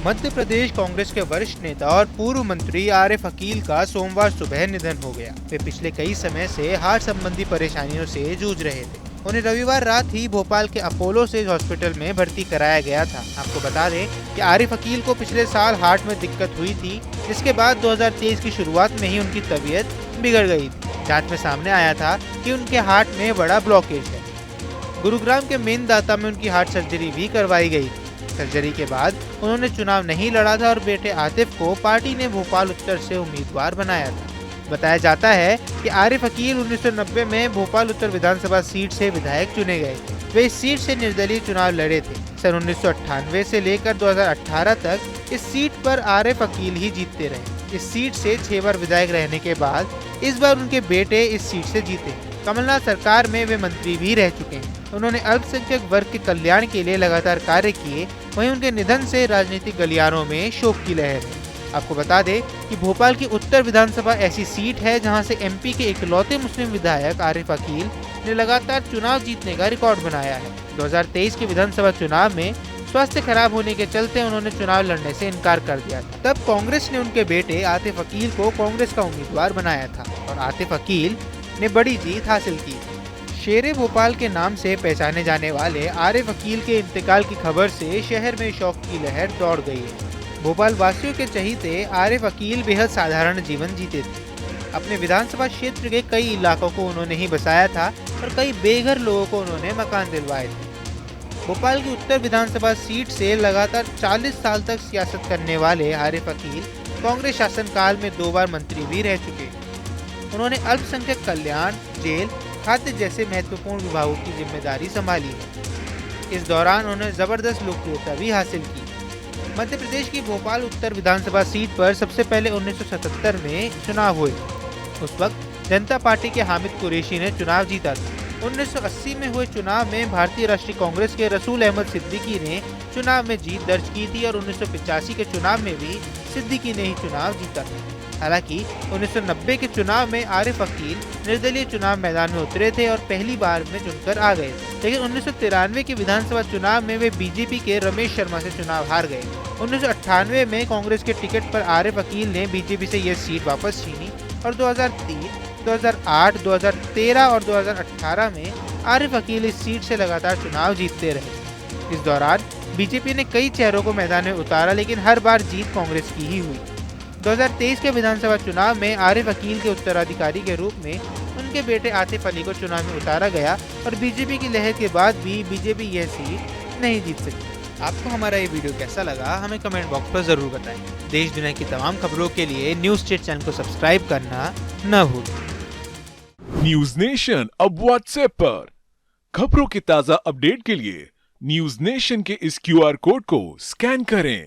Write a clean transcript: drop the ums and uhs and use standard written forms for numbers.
मध्य प्रदेश कांग्रेस के वरिष्ठ नेता और पूर्व मंत्री आरिफ अकील का सोमवार सुबह निधन हो गया। वे पिछले कई समय से हार्ट संबंधी परेशानियों से जूझ रहे थे। उन्हें रविवार रात ही भोपाल के अपोलो सेज हॉस्पिटल में भर्ती कराया गया था। आपको बता दें कि आरिफ अकील को पिछले साल हार्ट में दिक्कत हुई थी, जिसके बाद 2023 की शुरुआत में ही उनकी तबीयत बिगड़ गई थी। जांच में सामने आया था कि उनके हार्ट में बड़ा ब्लॉकेज है। गुरुग्राम के मेंदाता में उनकी हार्ट सर्जरी भी करवाई गई थी। सर्जरी के बाद उन्होंने चुनाव नहीं लड़ा था और बेटे आतिफ को पार्टी ने भोपाल उत्तर से उम्मीदवार बनाया था। बताया जाता है कि आरिफ अकील 1990 में भोपाल उत्तर विधानसभा सीट से विधायक चुने गए थे। वे इस सीट से निर्दलीय चुनाव लड़े थे। सन 1998 से लेकर 2018 तक इस सीट पर आरिफ अकील ही जीतते रहे। इस सीट से 6 बार विधायक रहने के बाद इस बार उनके बेटे इस सीट से जीते। कमलनाथ सरकार में वे मंत्री भी रह चुके हैं। उन्होंने अल्पसंख्यक वर्ग के कल्याण के लिए लगातार कार्य किए। वहीं उनके निधन से राजनीतिक गलियारों में शोक की लहर है। आपको बता दें कि भोपाल की उत्तर विधानसभा ऐसी सीट है जहां से एमपी के इकलौते मुस्लिम विधायक आरिफ अकील ने लगातार चुनाव जीतने का रिकॉर्ड बनाया है। 2023 के विधानसभा चुनाव में स्वास्थ्य खराब होने के चलते उन्होंने चुनाव लड़ने से इनकार कर दिया था। तब कांग्रेस ने उनके बेटे आतिफ अकील को कांग्रेस का उम्मीदवार बनाया था और आतिफ अकील ने बड़ी जीत हासिल की। शेरे भोपाल के नाम से पहचाने जाने वाले आरिफ अकील के इंतकाल की खबर से शहर में शोक की लहर दौड़ गई है। भोपाल वासियों के चहीते आरिफ अकील बेहद साधारण जीवन जीते थे। अपने विधानसभा क्षेत्र के कई इलाकों को उन्होंने ही बसाया था और कई बेघर लोगों को उन्होंने मकान दिलवाए थे। भोपाल की उत्तर विधानसभा सीट से लगातार 40 साल तक सियासत करने वाले आरिफ अकील कांग्रेस शासनकाल में 2 बार मंत्री भी रह चुके। उन्होंने अल्पसंख्यक कल्याण, जेल, खाद्य जैसे महत्वपूर्ण विभागों की जिम्मेदारी संभाली है। इस दौरान उन्होंने जबरदस्त लोकप्रियता भी हासिल की। मध्य प्रदेश की भोपाल उत्तर विधानसभा सीट पर सबसे पहले 1977 में चुनाव हुए। उस वक्त जनता पार्टी के हामिद कुरैशी ने चुनाव जीता था। 1980 में हुए चुनाव में भारतीय राष्ट्रीय कांग्रेस के रसूल अहमद सिद्दीकी ने चुनाव में जीत दर्ज की थी और 1985 के चुनाव में भी सिद्दीकी ने ही चुनाव जीता था। हालांकि 1990 के चुनाव में आरिफ अकील निर्दलीय चुनाव मैदान में उतरे थे और पहली बार में चुनकर आ गए, लेकिन 1993 के विधानसभा चुनाव में वे बीजेपी के रमेश शर्मा से चुनाव हार गए। 1998 में कांग्रेस के टिकट पर आरिफ अकील ने बीजेपी से यह सीट वापस छीनी और 2003, 2008, 2013 और 2018 में आरिफ अकील इस सीट से लगातार चुनाव जीतते रहे। इस दौरान बीजेपी ने कई चेहरों को मैदान में उतारा, लेकिन हर बार जीत कांग्रेस की ही हुई। 2023 के विधानसभा चुनाव में आरिफ अकील के उत्तराधिकारी के रूप में उनके बेटे आतिफ अली को चुनाव में उतारा गया और बीजेपी की लहर के बाद भी बीजेपी यह सीट नहीं जीत सकी। आपको हमारा ये वीडियो कैसा लगा हमें कमेंट बॉक्स पर जरूर बताएं। देश दुनिया की तमाम खबरों के लिए न्यूज स्टेट चैनल को सब्सक्राइब करना न भूलें। न्यूज नेशन अब व्हाट्सएप पर खबरों की ताजा अपडेट के लिए न्यूज नेशन के इस QR कोड को स्कैन करें।